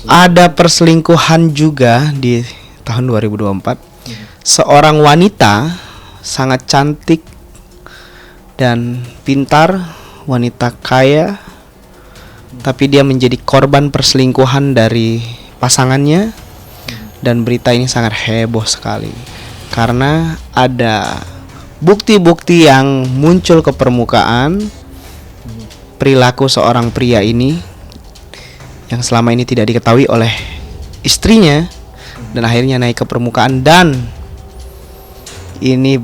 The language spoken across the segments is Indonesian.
Ada perselingkuhan juga di tahun 2024. Seorang wanita sangat cantik dan pintar, wanita kaya, tapi dia menjadi korban perselingkuhan dari pasangannya. Dan berita ini sangat heboh sekali karena ada bukti-bukti yang muncul ke permukaan perilaku seorang pria ini yang selama ini tidak diketahui oleh istrinya dan akhirnya naik ke permukaan. Dan ini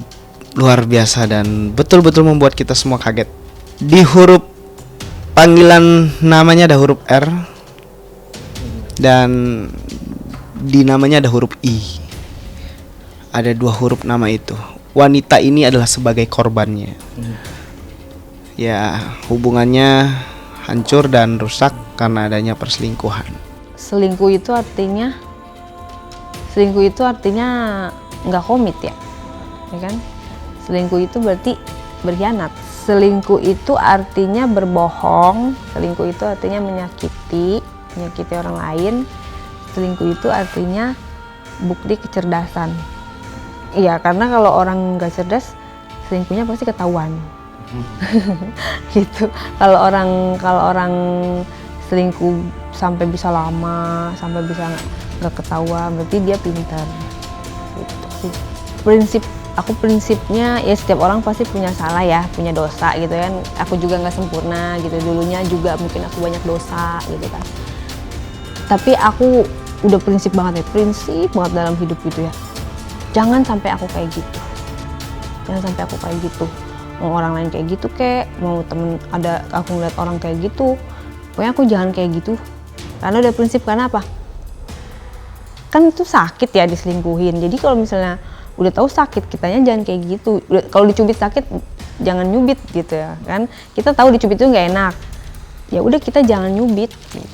luar biasa dan betul-betul membuat kita semua kaget. Di huruf panggilan namanya ada huruf R dan di namanya ada huruf I. Ada 2 huruf nama itu. Wanita ini adalah sebagai korbannya. Ya, hubungannya hancur dan rusak karena adanya perselingkuhan. Selingkuh itu artinya nggak komit ya kan? Selingkuh itu berarti berkhianat. Selingkuh itu artinya berbohong. Selingkuh itu artinya menyakiti orang lain. Selingkuh itu artinya bukti kecerdasan. Iya, karena kalau orang nggak cerdas, selingkuhnya pasti ketahuan. Gitu. Kalau orang selingkuh sampai bisa lama, sampai bisa nggak ketahuan, berarti dia pintar. Gitu. Prinsipnya ya setiap orang pasti punya salah ya, punya dosa gitu kan. Aku juga nggak sempurna gitu. Dulunya juga mungkin aku banyak dosa gitu kan. Tapi aku udah prinsip banget dalam hidup gitu ya. Jangan sampai aku kayak gitu. Mau orang lain kayak gitu mau temen ada aku ngeliat orang kayak gitu. Pokoknya aku jangan kayak gitu. Karena udah prinsip, karena apa? Kan itu sakit ya diselingkuhin. Jadi kalau misalnya udah tahu sakit, kitanya jangan kayak gitu. Kalau dicubit sakit, jangan nyubit gitu ya kan. Kita tahu dicubit itu nggak enak. Ya udah kita jangan nyubit. Gitu.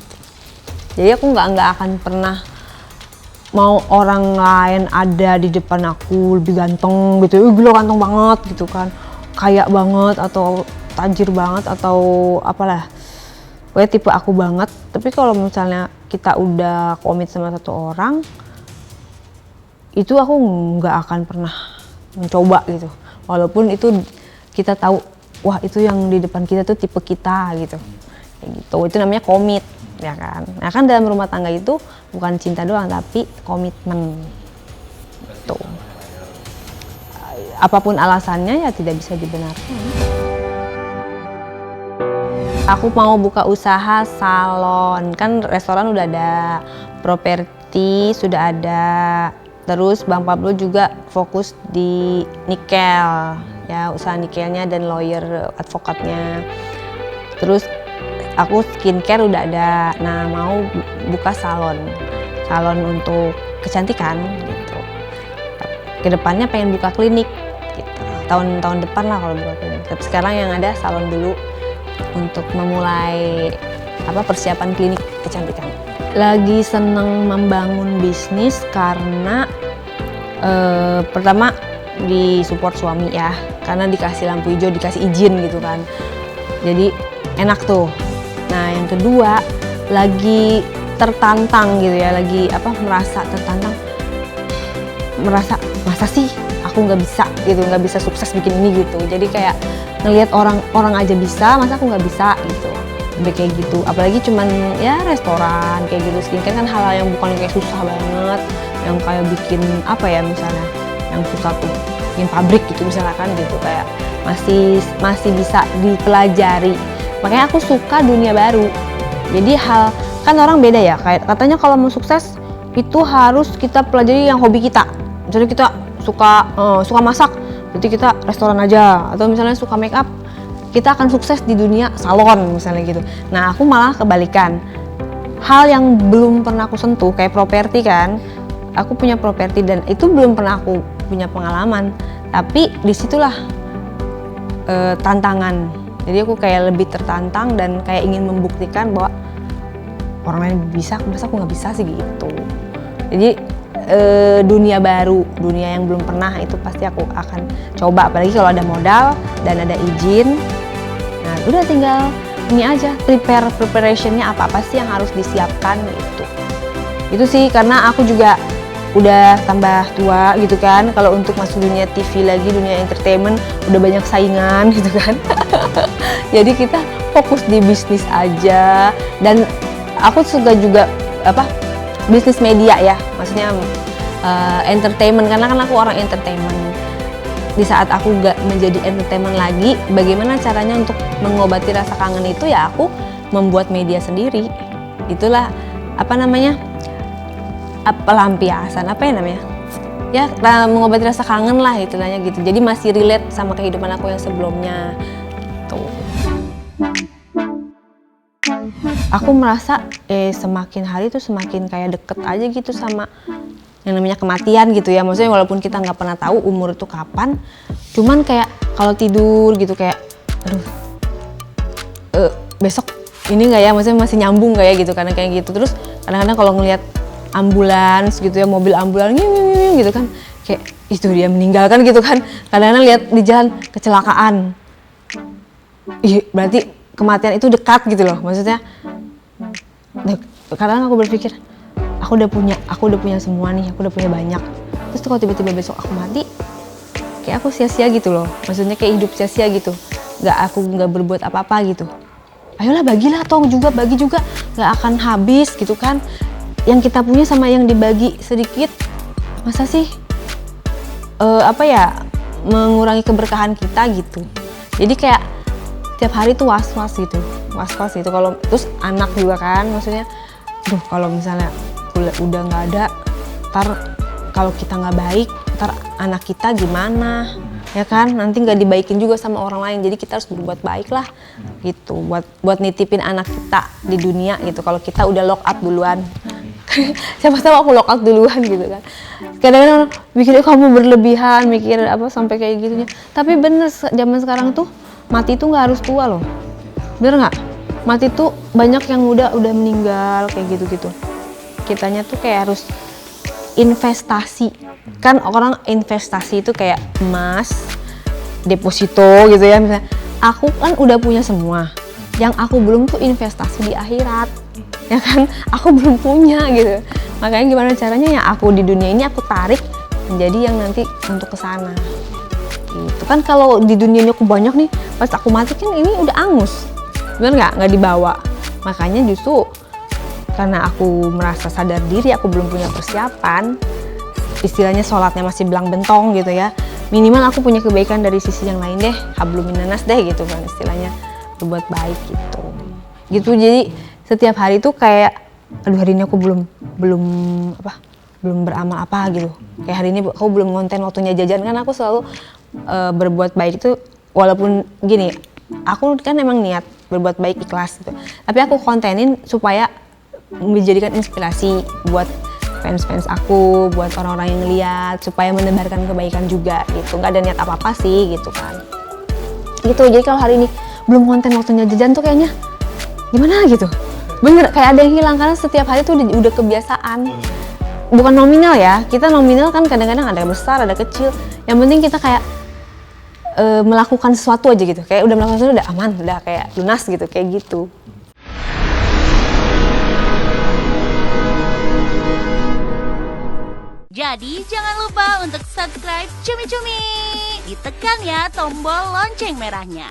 Jadi aku nggak akan pernah mau orang lain ada di depan aku lebih ganteng gitu, gila ganteng banget gitu kan, kaya banget atau tajir banget atau apalah, pokoknya tipe aku banget. Tapi kalau misalnya kita udah komit sama satu orang, itu aku nggak akan pernah mencoba gitu, walaupun itu kita tahu wah itu yang di depan kita tuh tipe kita gitu, kayak gitu. Itu namanya komit. Ya kan, nah kan dalam rumah tangga itu bukan cinta doang tapi komitmen. Tuh. Apapun alasannya ya tidak bisa dibenarkan. Aku mau buka usaha salon, kan restoran udah ada, properti sudah ada, terus Bang Pablo juga fokus di nikel, ya usaha nikelnya dan lawyer advokatnya. Terus aku skincare udah ada, nah mau buka salon untuk kecantikan gitu. Kedepannya pengen buka klinik gitu. Tahun depan lah kalau buka klinik. Tapi sekarang yang ada salon dulu untuk memulai persiapan klinik kecantikan. Lagi seneng membangun bisnis karena pertama disupport suami ya, karena dikasih lampu hijau, dikasih izin gitu kan. Jadi enak tuh. Nah yang kedua lagi tertantang gitu ya, lagi merasa tertantang, merasa masa sih aku nggak bisa sukses bikin ini gitu. Jadi kayak ngelihat orang aja bisa, masa aku nggak bisa gitu, lebih kayak gitu. Apalagi cuman ya restoran kayak gitu, skincare kan hal-hal yang bukan kayak susah banget, yang kayak bikin misalnya yang susah tuh bikin pabrik gitu misalnya kan gitu, kayak masih bisa dipelajari. Makanya aku suka dunia baru. Jadi kan orang beda ya, kayak katanya kalau mau sukses itu harus kita pelajari yang hobi kita. Misalnya kita suka masak, berarti kita restoran aja. Atau misalnya suka make up, kita akan sukses di dunia salon misalnya gitu. Nah aku malah kebalikan. Hal yang belum pernah aku sentuh kayak properti kan, aku punya properti dan itu belum pernah aku punya pengalaman. Tapi disitulah tantangan. Jadi aku kayak lebih tertantang dan kayak ingin membuktikan bahwa orang lain bisa, masa aku nggak bisa sih gitu. Jadi dunia baru, dunia yang belum pernah, itu pasti aku akan coba. Apalagi kalau ada modal dan ada izin. Nah udah tinggal ini aja, preparationnya apa sih yang harus disiapkan gitu. Itu sih karena aku juga udah tambah tua gitu kan. Kalau untuk masuk dunia TV lagi, dunia entertainment udah banyak saingan gitu kan. Jadi kita fokus di bisnis aja. Dan aku suka juga bisnis media ya, maksudnya entertainment, karena kan aku orang entertainment. Di saat aku gak menjadi entertainment lagi, bagaimana caranya untuk mengobati rasa kangen itu ya aku membuat media sendiri. Itulah pelampiasan ya mengobati rasa kangen lah istilahnya gitu. Jadi masih relate sama kehidupan aku yang sebelumnya tuh. Aku merasa semakin hari tuh semakin kayak deket aja gitu sama yang namanya kematian gitu ya. Maksudnya walaupun kita nggak pernah tahu umur itu kapan, cuman kayak kalau tidur gitu kayak aduh besok ini nggak ya, maksudnya masih nyambung nggak ya gitu, karena kayak gitu. Terus kadang-kadang kalau ngelihat ambulans gitu ya, mobil ambulans gitu kan, kayak itu dia meninggalkan gitu kan. Kadang-kadang lihat di jalan kecelakaan, berarti kematian itu dekat gitu loh, maksudnya. Kadang aku berpikir aku udah punya semua nih, aku udah punya banyak. Terus kalau tiba-tiba besok aku mati, kayak aku sia-sia gitu loh, maksudnya kayak hidup sia-sia gitu, aku nggak berbuat apa-apa gitu. Ayolah bagilah, bagi juga nggak akan habis gitu kan. Yang kita punya sama yang dibagi sedikit, masa sih mengurangi keberkahan kita gitu. Jadi kayak tiap hari tuh was-was gitu. Kalau terus anak juga kan, maksudnya kalau misalnya udah nggak ada, ntar kalau kita nggak baik, ntar anak kita gimana ya kan, nanti nggak dibaikin juga sama orang lain. Jadi kita harus berbuat baik lah gitu, buat nitipin anak kita di dunia gitu. Kalau kita udah lock up duluan, siapa tahu aku lock out duluan gitu kan. Kadang-kadang mikirnya kamu berlebihan, mikir sampai kayak gitunya. Tapi bener, zaman sekarang tuh mati tuh nggak harus tua loh, bener nggak? Mati tuh banyak yang muda udah meninggal kayak gitu-gitu. Kitanya tuh kayak harus investasi, kan orang investasi itu kayak emas, deposito gitu ya. Misalnya aku kan udah punya semua, yang aku belum tuh investasi di akhirat, ya kan, aku belum punya gitu. Makanya gimana caranya ya aku di dunia ini aku tarik menjadi yang nanti untuk kesana gitu kan. Kalau di dunia ini aku banyak nih, pas aku mati kan ini udah angus, bener nggak dibawa. Makanya justru karena aku merasa sadar diri, aku belum punya persiapan, istilahnya sholatnya masih belang bentong gitu ya, minimal aku punya kebaikan dari sisi yang lain deh, hablum minanas deh gitu kan, istilahnya berbuat baik gitu. Jadi setiap hari tuh kayak aduh hari ini aku belum beramal apa gitu, kayak hari ini aku belum ngonten waktunya jajan. Kan aku selalu berbuat baik itu, walaupun gini, aku kan emang niat berbuat baik ikhlas gitu, tapi aku kontenin supaya menjadikan inspirasi buat fans-fans aku, buat orang-orang yang ngeliat, supaya menebarkan kebaikan juga gitu. Nggak ada niat apa-apa sih gitu kan gitu. Jadi kalau hari ini belum konten waktunya jajan tuh kayaknya gimana gitu, bener kayak ada yang hilang, karena setiap hari tuh udah kebiasaan. Bukan nominal ya, kita nominal kan kadang-kadang ada besar ada kecil, yang penting kita kayak melakukan sesuatu aja gitu, kayak udah melakukan sesuatu udah aman, udah kayak lunas gitu, kayak gitu. Jadi jangan lupa untuk subscribe Cumi Cumi. Ditekan ya tombol lonceng merahnya.